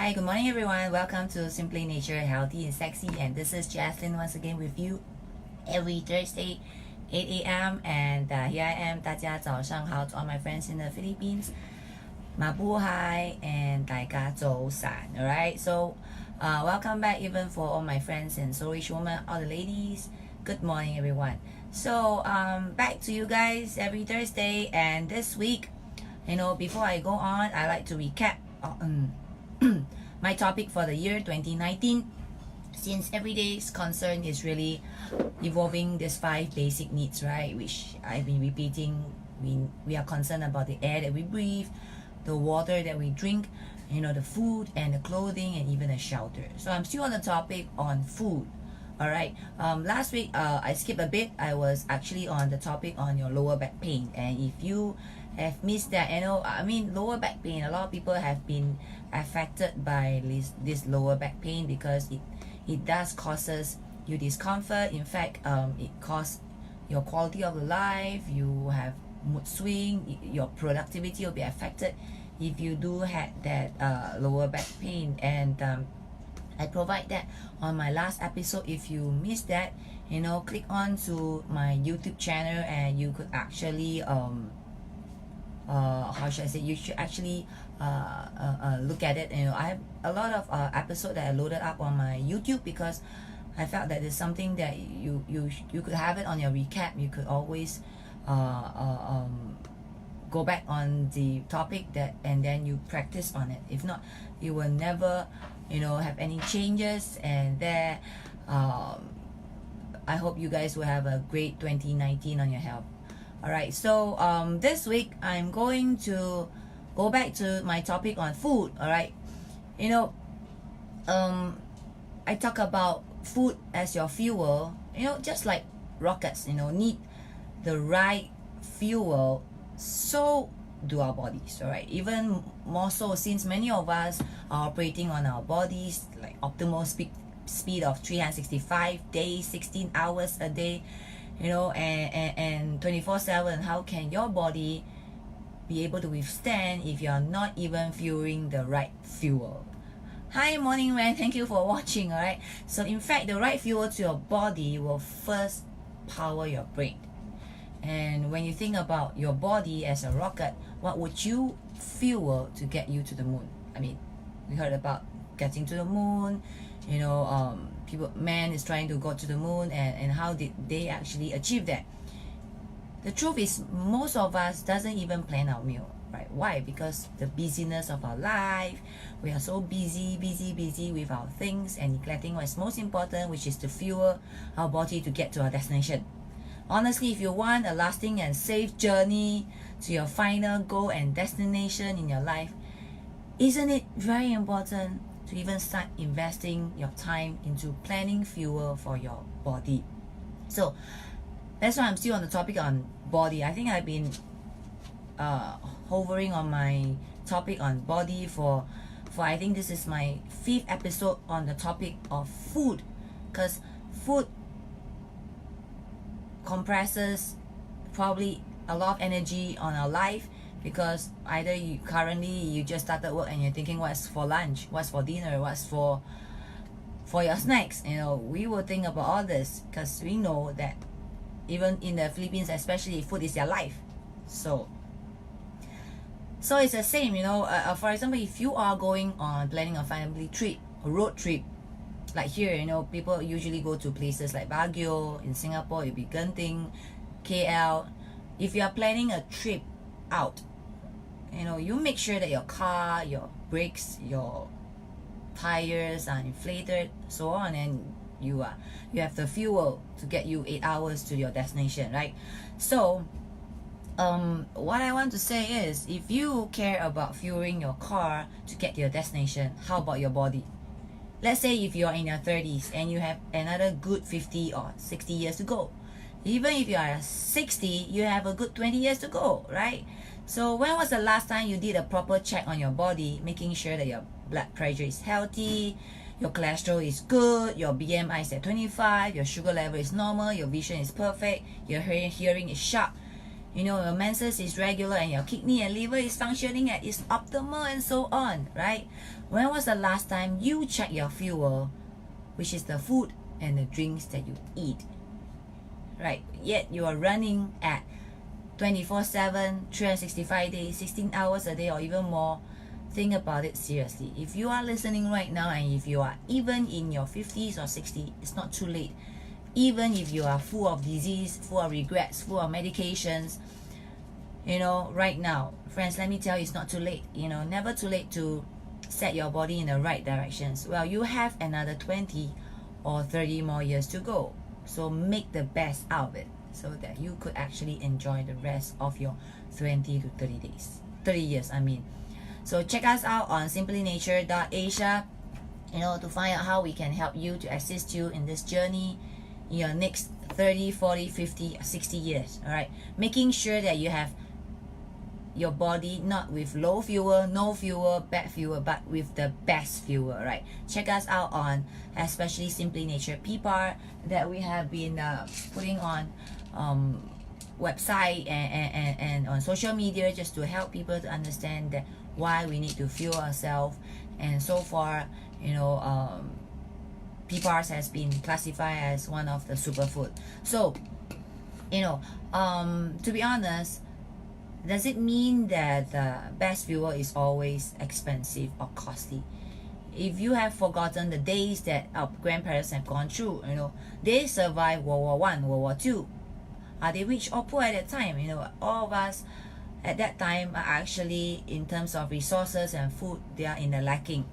Hi, good morning everyone. Welcome to Simply Nature, Healthy and Sexy. And this is Jaslin once again with you every Thursday, 8 a.m. And here I am. 大家早上好 to all my friends in the Philippines. Mabuhay and 大家早晨. Alright, so welcome back even for all my friends and Soulish women, all the ladies. Good morning everyone. So back to you guys every Thursday. And this week, before I go on, I like to recap my topic for the year 2019, since every day's concern is really evolving these 5 basic needs, right, which I've been repeating. We are concerned about the air that we breathe, the water that we drink, the food and the clothing and even the shelter. So I'm still on the topic on food. All right, last week I skipped a bit. I was actually on the topic on your lower back pain, and if you have missed that, lower back pain, a lot of people have been affected by this lower back pain because it does causes you discomfort. In fact, it causes your quality of life. You have mood swing, your productivity will be affected if you do have that lower back pain. And I provide that on my last episode. If you missed that, click on to my YouTube channel and you could actually how should I say, you should actually look at it. I have a lot of episodes that I loaded up on my YouTube because I felt that it's something that you could have it on your recap. You could always go back on the topic and then you practice on it. If not, you will never have any changes. And there I hope you guys will have a great 2019 on your health. Alright, so this week I'm going to go back to my topic on food. Alright, I talk about food as your fuel. Just like rockets, need the right fuel, so do our bodies. Alright, even more so since many of us are operating on our bodies like optimal speed of 365 days, 16 hours a day, and 24/7. How can your body be able to withstand if you're not even fueling the right fuel? Hi, morning man, thank you for watching. Alright, so in fact, the right fuel to your body will first power your brain. And when you think about your body as a rocket, what would you fuel to get you to the moon? We heard about getting to the moon, man is trying to go to the moon, and how did they actually achieve that? The truth is, most of us doesn't even plan our meal, right? Why? Because the busyness of our life, we are so busy with our things and neglecting what's most important, which is to fuel our body to get to our destination. Honestly, if you want a lasting and safe journey to your final goal and destination in your life, isn't it very important to even start investing your time into planning fuel for your body? So that's why I'm still on the topic on body. I think I've been hovering on my topic on body for I think this is my 5th episode on the topic of food, because food compresses probably a lot of energy on our life, because either you just started work and you're thinking what's for lunch, what's for dinner, what's for your snacks. We will think about all this because we know that even in the Philippines especially, food is their life. So it's the same. For example, if you are going on planning a family trip, a road trip, like here, people usually go to places like Baguio. In Singapore, it'll be Genting, KL. If you are planning a trip out, you make sure that your car, your brakes, your tires are inflated, so on, and you have the fuel to get you 8 hours to your destination, right? So what I want to say is, if you care about fueling your car to get to your destination, how about your body? Let's say if you're in your 30s and you have another good 50 or 60 years to go. Even if you are 60, you have a good 20 years to go, right? So when was the last time you did a proper check on your body, making sure that your blood pressure is healthy, your cholesterol is good, your BMI is at 25, your sugar level is normal, your vision is perfect, your hearing is sharp, your menses is regular and your kidney and liver is functioning at its optimal and so on, right? When was the last time you checked your fuel, which is the food and the drinks that you eat, right? Yet you are running at 24/7, 365 days, 16 hours a day or even more. Think about it seriously. If you are listening right now and if you are even in your 50s or 60s, it's not too late. Even if you are full of disease, full of regrets, full of medications, right now, friends, let me tell you, it's not too late. Never too late to set your body in the right directions. Well, you have another 20 or 30 more years to go. So make the best out of it so that you could actually enjoy the rest of your 20 to 30 years, I mean. So check us out on simplynature.asia, to find out how we can help you to assist you in this journey in your next 30, 40, 50, 60 years, all right? Making sure that you have your body not with low fuel, no fuel, bad fuel, but with the best fuel, right? Check us out on especially Simply Nature PPAR that we have been putting on website and on social media just to help people to understand that why we need to fuel ourselves. And so far, pparsasia has been classified as one of the superfood. So, to be honest, does it mean that the best fuel is always expensive or costly? If you have forgotten the days that our grandparents have gone through, they survived World War I, World War II. Are they rich or poor at that time? All of us at that time are actually, in terms of resources and food, they are in the lacking.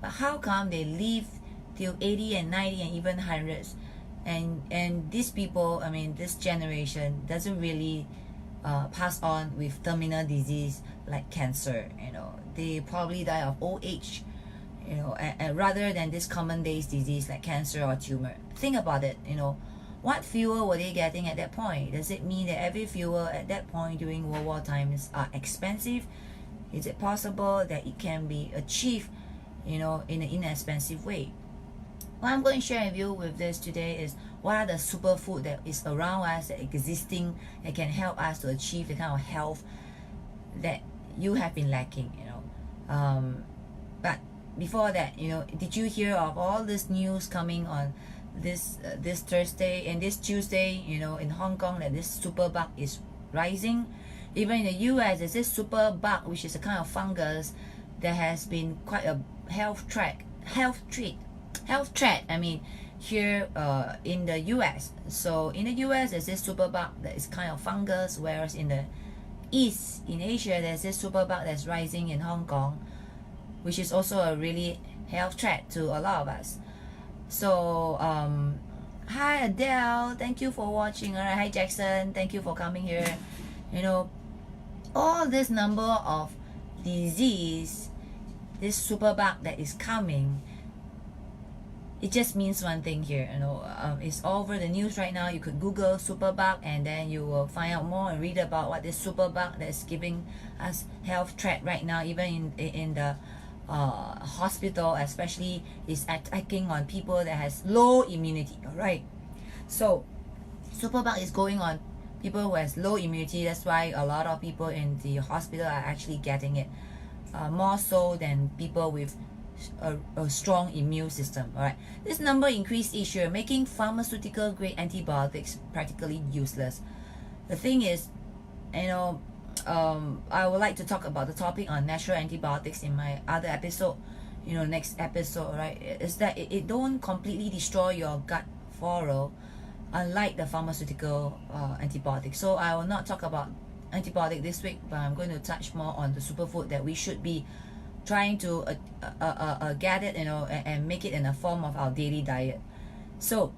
But how come they live till 80 and 90 and even hundreds? And these people, this generation doesn't really pass on with terminal disease like cancer. They probably die of old age, and rather than this common days disease like cancer or tumor. Think about it. What fuel were they getting at that point? Does it mean that every fuel at that point during World War times are expensive? Is it possible that it can be achieved, in an inexpensive way? What I'm going to share with you with this today is what are the superfood that is around us, that existing, that can help us to achieve the kind of health that you have been lacking, But before that, did you hear of all this news coming on this Thursday and this Tuesday, in Hong Kong, that this SuperBUG is rising? Even in the US, there's this SuperBUG, which is a kind of fungus that has been quite a health threat, here in the US. So in the US, there's this SuperBUG that is kind of fungus, whereas in the East, in Asia, there's this SuperBUG that's rising in Hong Kong, which is also a really health threat to a lot of us. So hi Adele, thank you for watching. All right, hi Jackson, thank you for coming here. All this number of disease, this SuperBUG that is coming, it just means one thing here. It's all over the news right now. You could Google SuperBUG and then you will find out more and read about what this SuperBUG that is giving us health threat right now, even in the hospital, especially is attacking on people that has low immunity. All right, so SuperBUG is going on people who has low immunity. That's why a lot of people in the hospital are actually getting it, more so than people with a strong immune system. All right, this number increased each year, making pharmaceutical grade antibiotics practically useless. The thing is, I would like to talk about the topic on natural antibiotics in my other episode, next episode, right? Is that it don't completely destroy your gut flora, unlike the pharmaceutical antibiotics. So I will not talk about antibiotic this week, but I'm going to touch more on the superfood that we should be trying to get it, and make it in a form of our daily diet. So,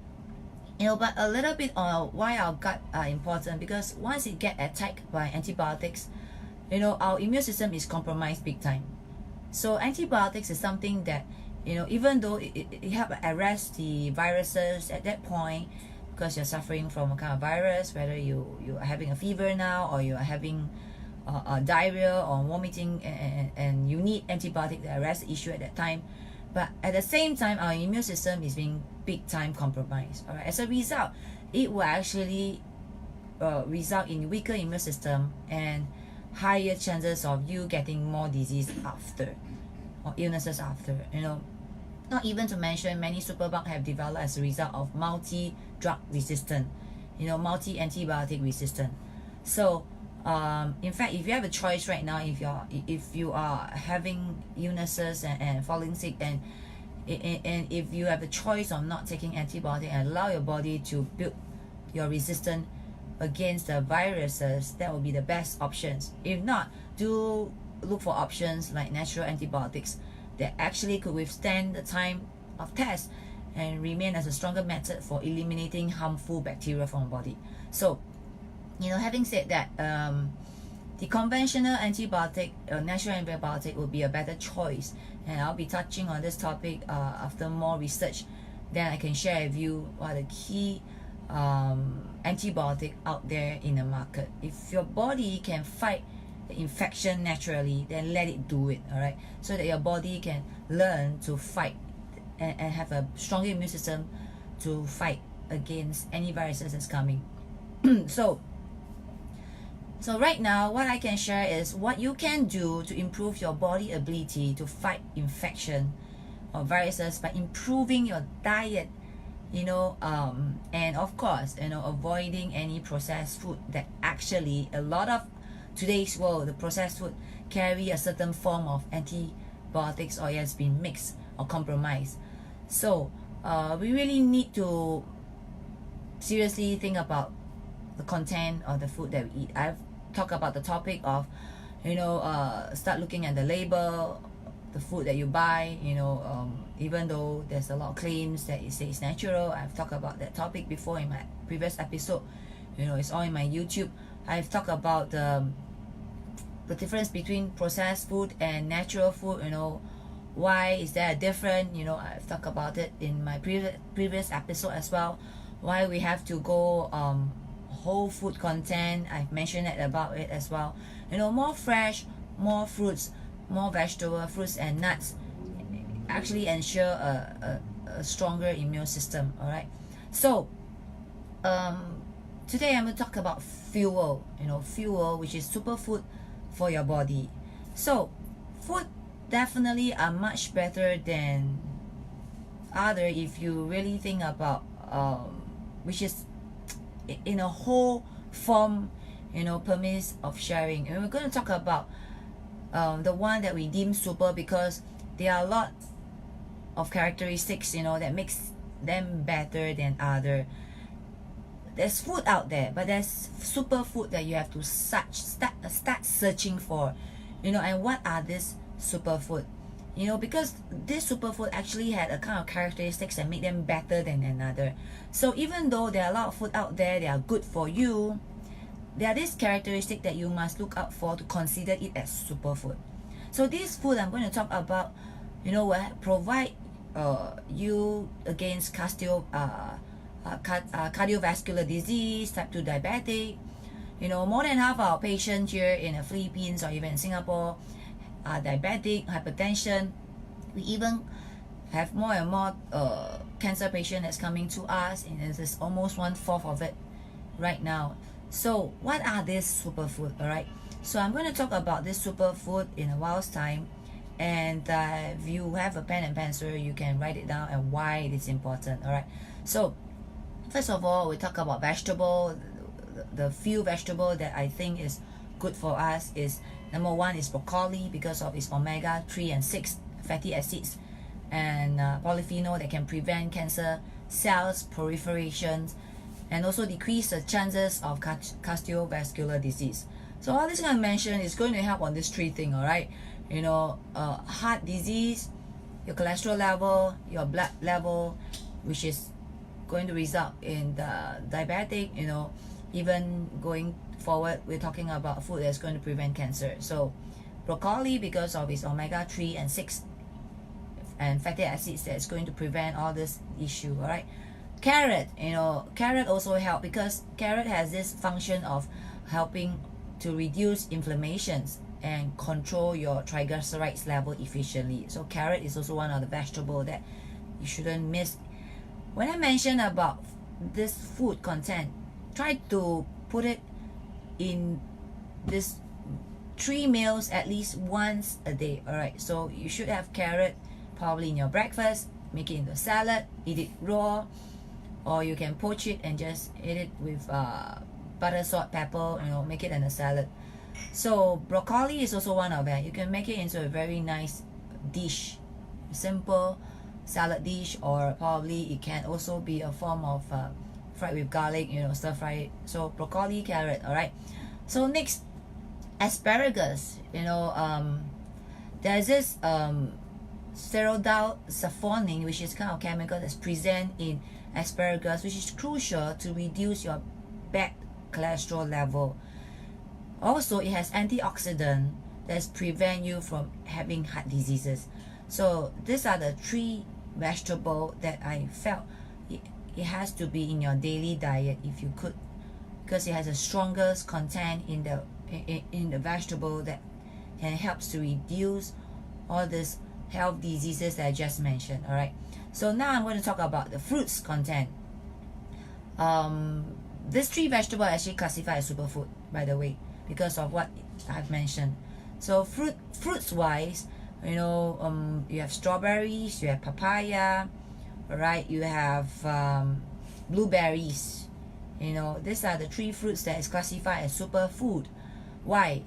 but a little bit on why our gut are important, because once it get attacked by antibiotics, our immune system is compromised big time. So antibiotics is something that, even though it help arrest the viruses at that point, because you're suffering from a kind of virus, whether you're having a fever now or you're having diarrhea or vomiting, and you need antibiotic to arrest the issue at that time. But at the same time, our immune system is being big time compromised. All right, as a result, it will actually result in weaker immune system and higher chances of you getting more disease after, or illnesses after, Not even to mention, many superbug have developed as a result of multi-drug resistant, multi-antibiotic resistant. So in fact, if you have a choice right now, if you are having illnesses and falling sick, and if you have a choice of not taking antibiotic and allow your body to build your resistance against the viruses, that will be the best options. If not, do look for options like natural antibiotics that actually could withstand the time of test and remain as a stronger method for eliminating harmful bacteria from the body. So, having said that, the conventional antibiotic, natural antibiotic, would be a better choice, and I'll be touching on this topic after more research. Then I can share with you what are the key antibiotic out there in the market. If your body can fight the infection naturally, then let it do it, all right? So that your body can learn to fight and have a stronger immune system to fight against any viruses that's coming. So right now, what I can share is what you can do to improve your body ability to fight infection or viruses by improving your diet, and of course, avoiding any processed food that actually a lot of today's world, the processed food carry a certain form of antibiotics or it has been mixed or compromised. So we really need to seriously think about the content of the food that we eat. I've talked about the topic of, start looking at the label, the food that you buy, even though there's a lot of claims that it says natural. I've talked about that topic before in my previous episode. It's all in my YouTube. I've talked about the difference between processed food and natural food. Why is there a difference? I've talked about it in my previous episode as well. Why we have to go whole food content. I've mentioned about it as well. More fresh, more fruits, more vegetable, fruits and nuts actually ensure a stronger immune system. All right. So today I'm going to talk about fuel. Fuel, which is superfood for your body. So food definitely are much better than other if you really think about which is in a whole form, permits of sharing. And we're going to talk about the one that we deem super because there are a lot of characteristics, that makes them better than other. There's food out there, but there's super food that you have to start searching for, and what are these superfood? Because this superfood actually had a kind of characteristics that make them better than another. So even though there are a lot of food out there that are good for you, there are these characteristics that you must look out for to consider it as superfood. So this food I'm going to talk about, will provide you against cardiovascular disease, type 2 diabetic. More than half our patients here in the Philippines or even in Singapore are diabetic, hypertension. We even have more and more cancer patient that's coming to us, and this is almost 1/4 of it right now. So what are these superfood? All right, so I'm going to talk about this superfood in a while's time, and if you have a pen and pencil, you can write it down and why it is important. All right, so first of all, we talk about vegetable. The few vegetable that I think is good for us is, number one is broccoli, because of its omega-3 and 6 fatty acids and polyphenol that can prevent cancer cells proliferations and also decrease the chances of cardiovascular disease. So all this I'm going to mention is going to help on this three things, all right? Heart disease, your cholesterol level, your blood level, which is going to result in the diabetic, even going forward, we're talking about food that's going to prevent cancer. So broccoli, because of its omega-3 and 6 and fatty acids, that's going to prevent all this issue. All right. Carrot, carrot also help because carrot has this function of helping to reduce inflammations and control your triglycerides level efficiently. So carrot is also one of the vegetables that you shouldn't miss. When I mention about this food content, try to put it in this 3 meals at least once a day. All right, so you should have carrot probably in your breakfast, make it into salad, eat it raw, or you can poach it and just eat it with butter, salt, pepper, make it in a salad. So broccoli is also one of it. You can make it into a very nice dish, simple salad dish, or probably it can also be a form of fried with garlic, stir fry it. So broccoli, carrot. All right, so next, asparagus. There's this steroidal which is kind of chemical that's present in asparagus, which is crucial to reduce your bad cholesterol level. Also, it has antioxidant that prevent you from having heart diseases. So these are the 3 vegetables that I felt it has to be in your daily diet if you could, because it has the strongest content in the vegetable that can helps to reduce all these health diseases that I just mentioned. All right, so now I'm going to talk about the fruits content. These 3 vegetables are actually classified as superfood, by the way, because of what I've mentioned. So fruits wise, you have strawberries, you have papaya, right? You have blueberries. These are the 3 fruits that is classified as superfood. Why?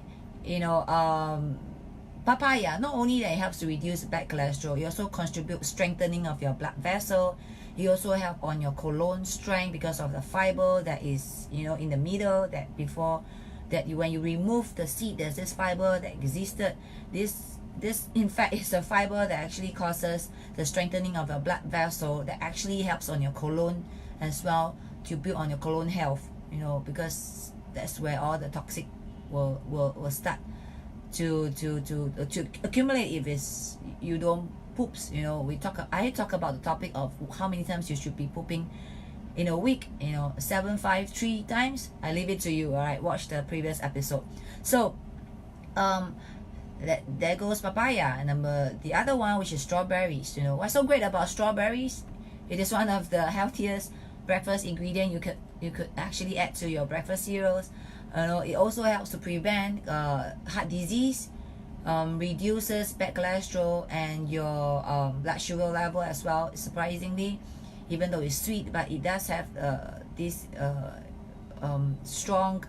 Papaya, not only that it helps to reduce bad cholesterol, it also contributes strengthening of your blood vessel. It also help on your colon strength because of the fiber that is in the middle, that before that when you remove the seed, there's this fiber that existed. This in fact is a fiber that actually causes the strengthening of your blood vessel, that actually helps on your colon as well, to build on your colon health, because that's where all the toxic will start to accumulate if you don't poops. I talk about the topic of how many times you should be pooping in a week. 7, 5, 3 times. I leave it to you. All right, watch the previous episode. So there goes papaya. And the other one, which is strawberries. What's so great about strawberries? It is one of the healthiest breakfast ingredient you could actually add to your breakfast cereals. It also helps to prevent heart disease, reduces bad cholesterol and your blood sugar level as well. Surprisingly, even though it's sweet, but it does have this strong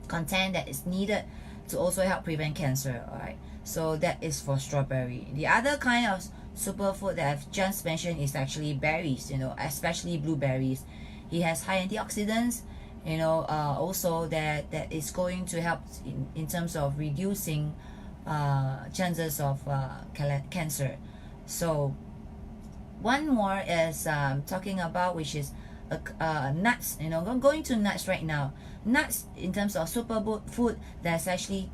content that is needed to also help prevent cancer. All right, so that is for strawberry. The other kind of superfood that I've just mentioned is actually berries, especially blueberries. It has high antioxidants, also that is going to help in terms of reducing chances of cancer. So one more is talking about, which is nuts. I'm going to nuts right now. Nuts, in terms of superfood, there's actually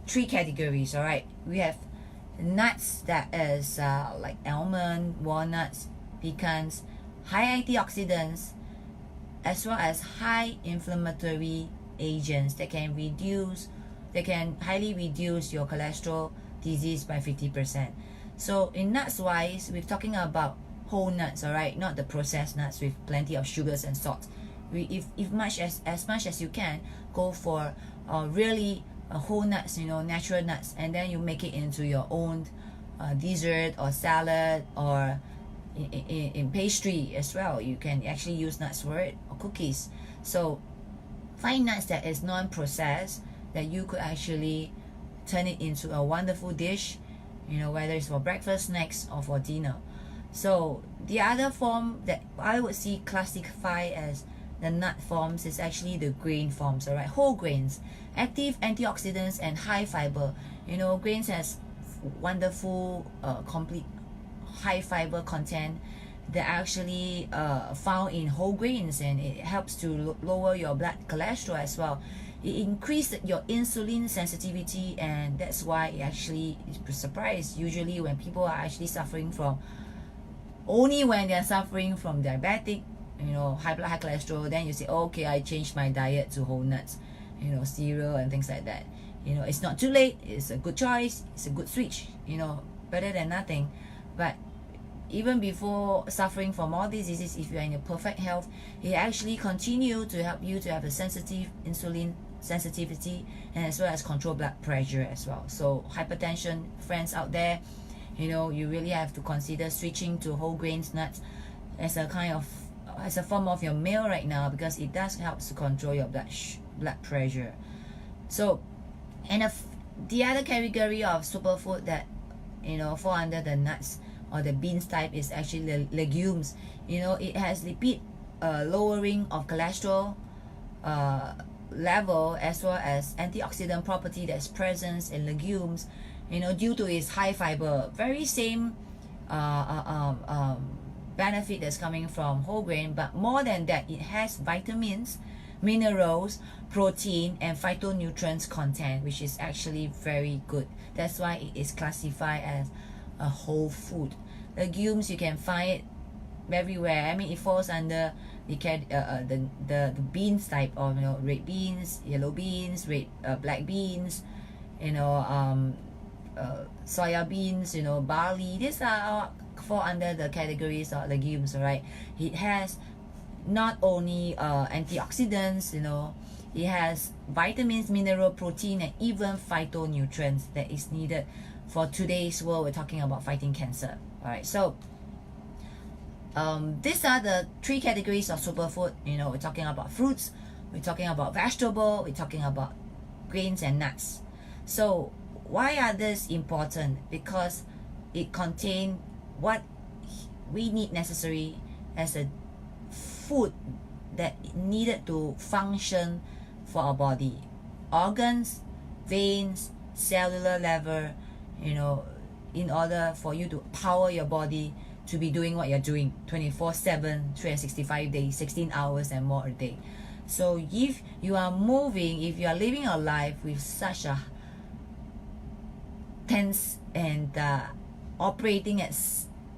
3 categories. All right, we have nuts that is like almond, walnuts, pecans, high antioxidants, as well as high inflammatory agents that can highly reduce your cholesterol disease by 50%. So in nuts wise, we're talking about whole nuts, all right, not the processed nuts with plenty of sugars and salt. As much as you can, go for really whole nuts, natural nuts, and then you make it into your own dessert or salad, or in pastry as well. You can actually use nuts for it, or cookies. So find nuts that is non-processed, that you could actually turn it into a wonderful dish, whether it's for breakfast, snacks, or for dinner. So the other form that I would see classified as the nut forms is actually the grain forms. All right, whole grains, active antioxidants and high fiber. Grains has wonderful complete high fiber content that actually found in whole grains, and it helps to lower your blood cholesterol as well. It increases your insulin sensitivity, and that's why it actually is surprised usually when people are actually suffering from, only when they're suffering from diabetic, high blood, high cholesterol, then you say, oh, okay, I changed my diet to whole nuts, cereal and things like that. It's not too late. It's a good choice. It's a good switch. Better than nothing. But even before suffering from all these diseases, if you are in a perfect health, it actually continue to help you to have a sensitive insulin sensitivity, and as well as control blood pressure as well. So hypertension friends out there, you really have to consider switching to whole grains nuts as a form of your meal right now, because it does help to control your blood pressure. So, and the other category of superfood that fall under the nuts or the beans type is actually the legumes. It has lipid lowering of cholesterol level, as well as antioxidant property that's present in legumes, due to its high fiber. Very same benefit that's coming from whole grain, but more than that, it has vitamins, minerals, protein, and phytonutrients content, which is actually very good. That's why it is classified as a whole food. Legumes, you can find it everywhere. I mean, it falls under the beans type of red beans, yellow beans, black beans, soya beans, barley. These are fall under the categories of legumes, right? It has not only antioxidants, it has vitamins, mineral, protein, and even phytonutrients that is needed for today's world. We're talking about fighting cancer. All right, so these are the three categories of superfood. We're talking about fruits, we're talking about vegetable, we're talking about grains and nuts. So why are these important? Because it contains what we need necessary as a food that needed to function for our body. Organs, veins, cellular level, in order for you to power your body to be doing what you're doing 24/7, 365 days, 16 hours and more a day. So if you are moving, if you are living your life with such a tense and operating at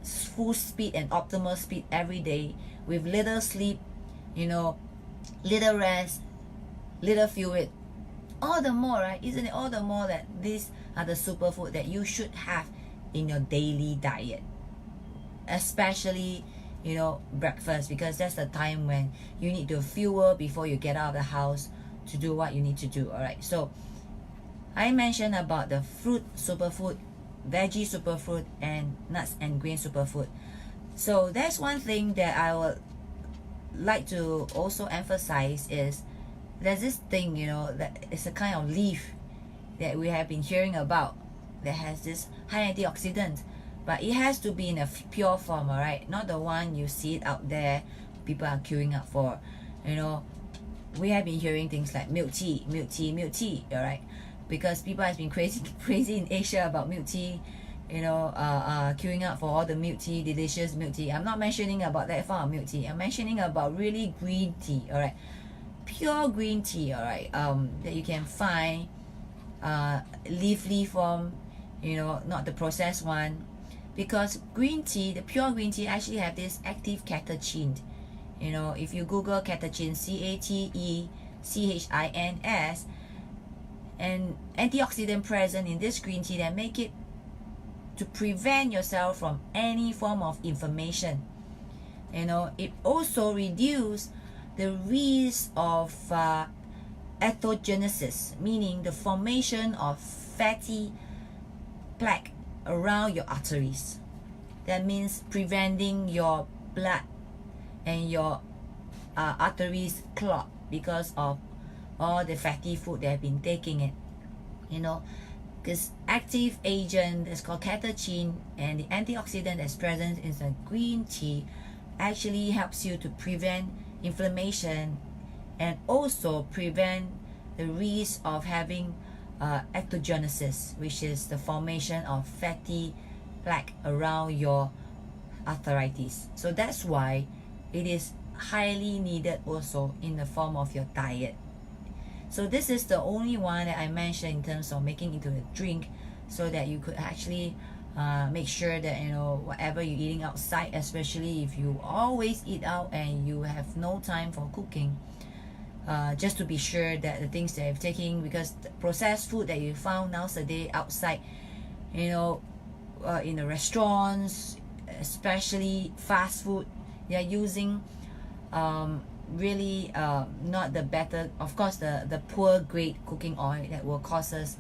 full speed and optimal speed every day, with little sleep, little rest, little fluid, all the more, right? Isn't it all the more that these are the superfood that you should have in your daily diet, especially breakfast, because that's the time when you need to fuel before you get out of the house to do what you need to do. All right, so I mentioned about the fruit superfood, veggie superfood, and nuts and grain superfood. So that's one thing that I would like to also emphasize is there's this thing, that it's a kind of leaf that we have been hearing about that has this high antioxidant, but it has to be in a pure form, all right? Not the one you see it out there people are queuing up for. We have been hearing things like milk tea, all right? Because people have been crazy in Asia about milk tea, queuing up for all the milk tea, delicious milk tea. I'm not mentioning about that form of milk tea. I'm mentioning about really green tea, all right? Pure green tea, all right? That you can find leafy form, not the processed one. Because green tea, the pure green tea, actually have this active catechin. If you Google catechin, CATECHINS, and antioxidant present in this green tea that make it to prevent yourself from any form of inflammation. It also reduce the risk of atherogenicis, meaning the formation of fatty plaque around your arteries. That means preventing your blood and your arteries clot because of all the fatty food they have been taking it. This active agent that's called catechin and the antioxidant that's present in the green tea actually helps you to prevent inflammation and also prevent the risk of having atherogenicis, which is the formation of fatty plaque around your arthritis. So that's why it is highly needed also in the form of your diet. So this is the only one that I mentioned in terms of making into a drink, so that you could actually make sure that whatever you're eating outside, especially if you always eat out and you have no time for cooking, just to be sure that the things that you're taking, because the processed food that you found nowadays outside, in the restaurants, especially fast food. They are using really not the better, of course, the poor grade cooking oil that will cause us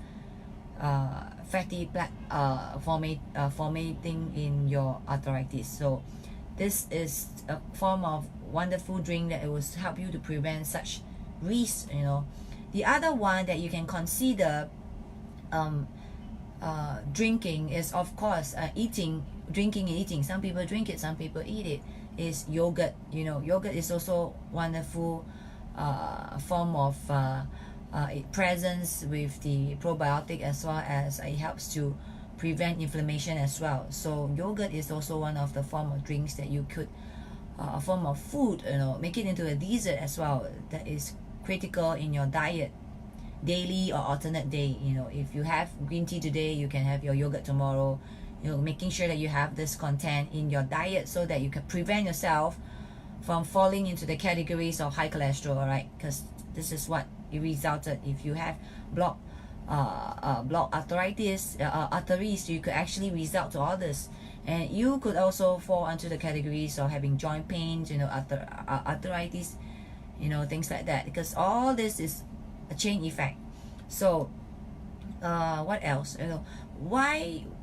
fatty black formatting in your arthritis. So this is a form of wonderful drink that it will help you to prevent such risks. The other one that you can consider drinking is, of course, drinking and eating. Some people drink it, some people eat it. Is yogurt. Yogurt is also wonderful form of presence with the probiotic, as well as it helps to prevent inflammation as well. So yogurt is also one of the form of drinks that you could a form of food, make it into a dessert as well, that is critical in your diet, daily or alternate day. If you have green tea today, you can have your yogurt tomorrow. Making sure that you have this content in your diet so that you can prevent yourself from falling into the categories of high cholesterol, right? Because this is what it resulted. If you have blocked arthritis, arteries, you could actually result to all this. And you could also fall into the categories of having joint pains, arthritis, things like that, because all this is a chain effect. So what else?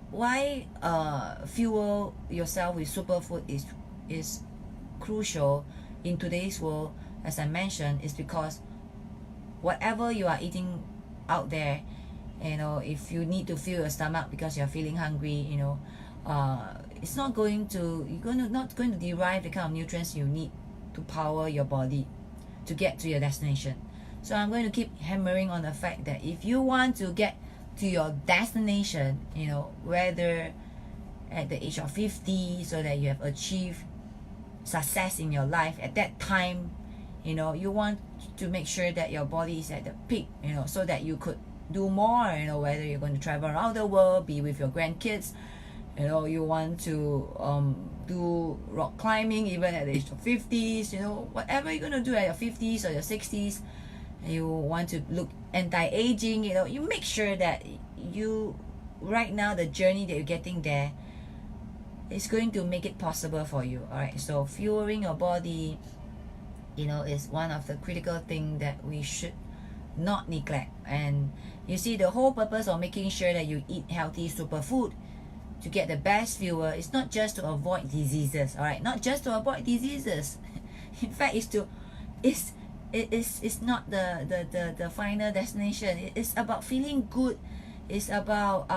Why fuel yourself with superfood is crucial in today's world, as I mentioned, is because whatever you are eating out there, if you need to fill your stomach because you're feeling hungry, it's not going to derive the kind of nutrients you need to power your body to get to your destination. So I'm going to keep hammering on the fact that if you want to get to your destination, whether at the age of 50, so that you have achieved success in your life at that time, you want to make sure that your body is at the peak, so that you could do more, whether you're going to travel around the world, be with your grandkids, you want to do rock climbing even at the age of 50s, whatever you're going to do at your 50s or your 60s, you want to look anti-aging, you make sure that right now, the journey that you're getting there is going to make it possible for you. All right, so fueling your body, is one of the critical things that we should not neglect. And you see, the whole purpose of making sure that you eat healthy superfood to get the best fuel is not just to avoid diseases. All right, not just to avoid diseases. In fact, it's not the final destination. It's about feeling good. It's about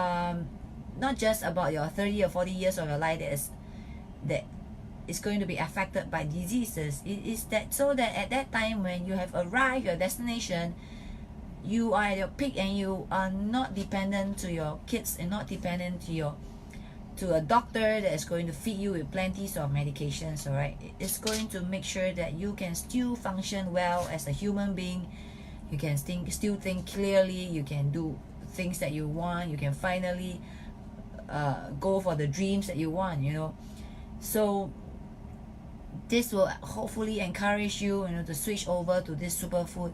not just about your 30 or 40 years of your life that is going to be affected by diseases. It is that so that at that time, when you have arrived your destination, you are at your peak and you are not dependent to your kids and not dependent to a doctor that is going to feed you with plenty of medications. All right, it's going to make sure that you can still function well as a human being. You can still think clearly. You can do things that you want. You can finally go for the dreams that you want. So this will hopefully encourage you, to switch over to this superfood,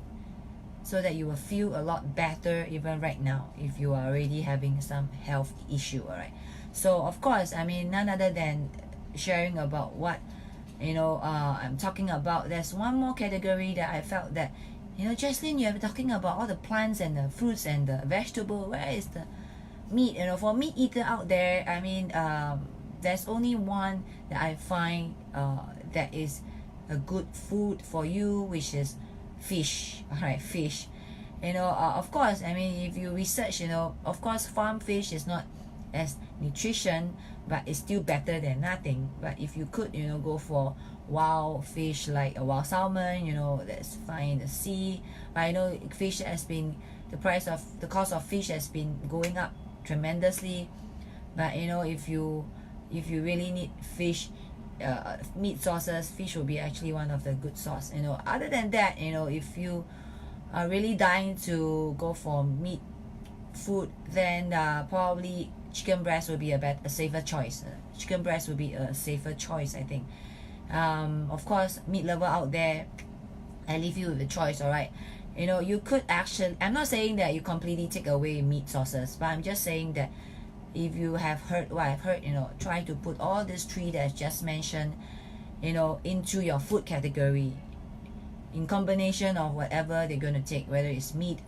so that you will feel a lot better even right now if you are already having some health issue. All right. So of course, none other than sharing about what I'm talking about. There's one more category that I felt that, Jaslin, you have been talking about all the plants and the fruits and the vegetable. Where is the meat? For meat eater out there, there's only one that I find that is a good food for you, which is fish. All right, fish. Of course, if you research, of course, farm fish is not as nutrition, but it's still better than nothing. But if you could, go for wild fish like a wild salmon, that's fine in the sea. But I know fish has been, the cost of fish has been going up tremendously. But if you really need fish, meat sources, fish will be actually one of the good source. Other than that, if you are really dying to go for meat food, then probably chicken breast will be a safer choice. Chicken breast will be a safer choice, I think. Of course, meat lover out there, I leave you with a choice. All right, you could actually, I'm not saying that you completely take away meat sources, but I'm just saying that if you have heard what I've heard, try to put all these three that I just mentioned, into your food category in combination of whatever they're going to take, whether it's meat,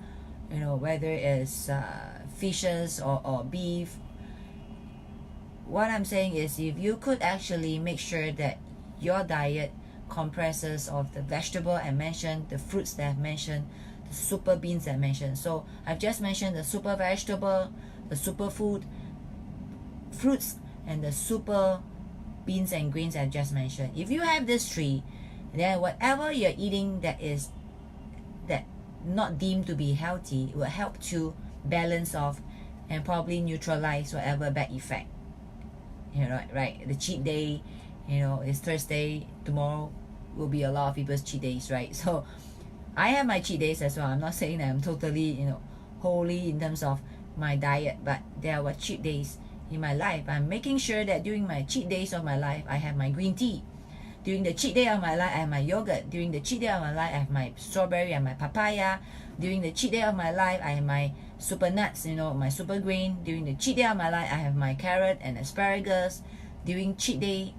whether it's fishes or beef. What I'm saying is, if you could actually make sure that your diet comprises of the vegetable I mentioned, the fruits that I've mentioned, the super beans that I mentioned. So I've just mentioned the super vegetable, the super food, fruits, and the super beans and grains I just mentioned. If you have these three, then whatever you're eating that not deemed to be healthy will help to balance off and probably neutralize whatever bad effect. Right? The cheat day, it's Thursday. Tomorrow will be a lot of people's cheat days, right? So I have my cheat days as well. I'm not saying that I'm totally, holy in terms of my diet, but there were cheat days in my life. I'm making sure that during my cheat days of my life, I have my green tea. During the cheat day of my life, I have my yogurt. During the cheat day of my life, I have my strawberry and my papaya. During the cheat day of my life, I have my super nuts, my super grain. During the cheat day of my life, I have my carrot and asparagus. During cheat day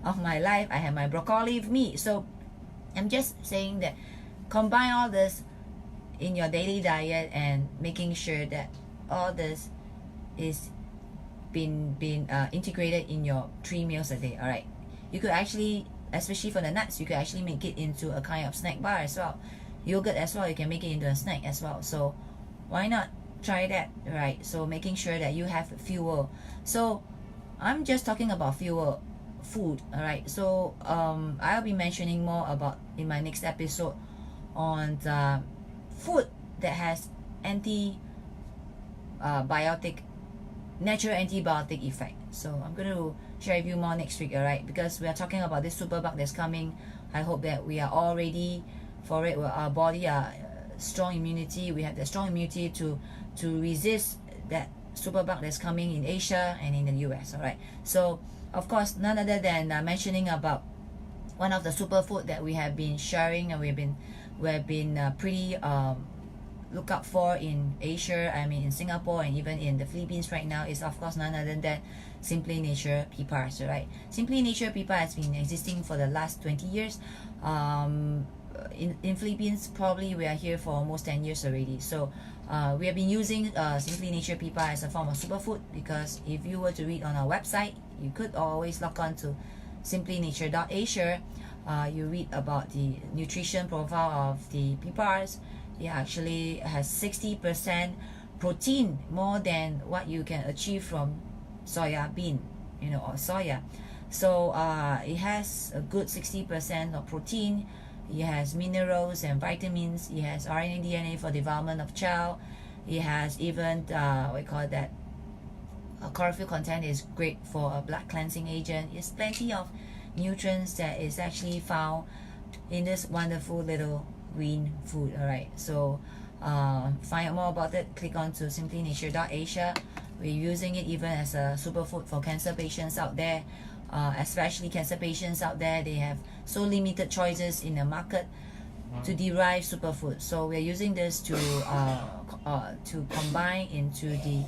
of my life, I have my broccoli with meat. So I'm just saying that combine all this in your daily diet and making sure that all this is been integrated in your 3 meals a day. All right, you could actually, especially for the nuts, you could actually make it into a kind of snack bar as well. Yogurt as well, you can make it into a snack as well. So why not try that, right? So making sure that you have fuel. So I'm just talking about fuel food. All right, so I'll be mentioning more about in my next episode on the food that has natural antibiotic effect. So I'm going to share with you more next week, all right? Because we are talking about this SuperBUG that's coming. I hope that we are all ready for it. Our body are strong immunity. We have the strong immunity to resist that SuperBUG that's coming in Asia and in the US, all right? So of course, none other than mentioning about one of the superfood that we have been sharing and we've been pretty look out for in Asia, in Singapore and even in the Philippines right now, is of course none other than Simply Nature pparsasia, right? Simply Nature pparsasia has been existing for the last 20 years. In Philippines, probably we are here for almost 10 years already. So we have been using Simply Nature pparsasia as a form of superfood, because if you were to read on our website, you could always log on to simplynature.asia. You read about the nutrition profile of the pparsasia. It actually has 60% protein, more than what you can achieve from soya bean, or soya. So it has a good 60% of protein. It has minerals and vitamins. It has RNA, DNA for development of child. It has even chlorophyll content is great for a blood cleansing agent. It's plenty of nutrients that is actually found in this wonderful little green food. All right, so find out more about it, click on to simplynature.asia. We're using it even as a superfood for cancer patients out there, especially cancer patients out there. They have so limited choices in the market to derive superfood. So we're using this to combine into the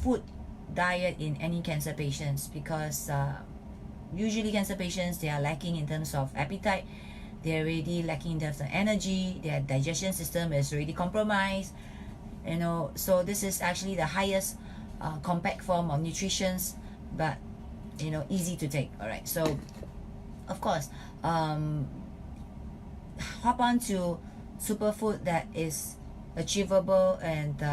food diet in any cancer patients, because usually cancer patients, they are lacking in terms of appetite. They're already lacking in terms of energy. Their digestion system is already compromised. So this is actually the highest compact form of nutrition, but easy to take. All right, so of course hop on to superfood that is achievable and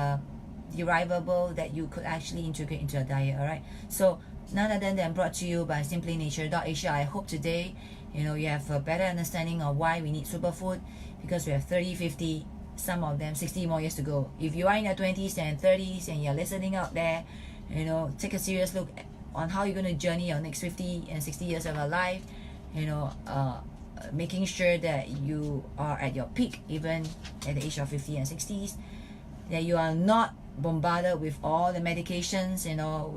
derivable, that you could actually integrate into your diet. All right, so none other than brought to you by simplynature.asia. I hope today you have a better understanding of why we need superfood, because we have 30, 50, some of them 60 more years to go. If you are in your 20s and 30s and you're listening out there, take a serious look on how you're going to journey your next 50 and 60 years of your life. Making sure that you are at your peak even at the age of 50 and 60s, that you are not bombarded with all the medications.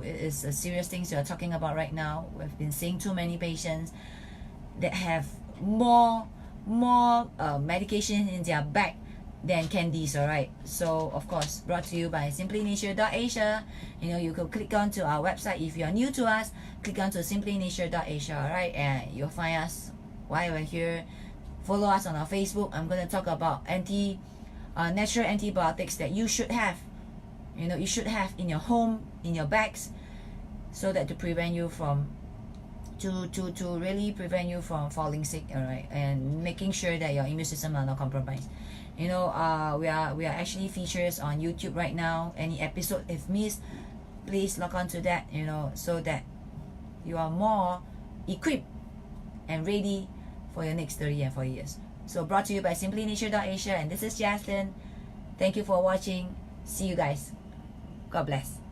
It's a serious things you're talking about right now. We've been seeing too many patients that have more medication in their bag than candies. All right, so of course brought to you by simplynature.asia. You could click onto our website. If you're new to us, click onto simplynature.asia. All right, and you'll find us while we're here. Follow us on our Facebook. I'm going to talk about natural antibiotics that you should have, you should have in your home, in your bags, so that to prevent you from to really prevent you from falling sick. All right, and making sure that your immune system are not compromised. We are actually features on YouTube right now. Any episode if missed, please log on to that, so that you are more equipped and ready for your next 30 and 40 years. So brought to you by simplynature.asia, and this is Jaslin. Thank you for watching. See you guys. God bless.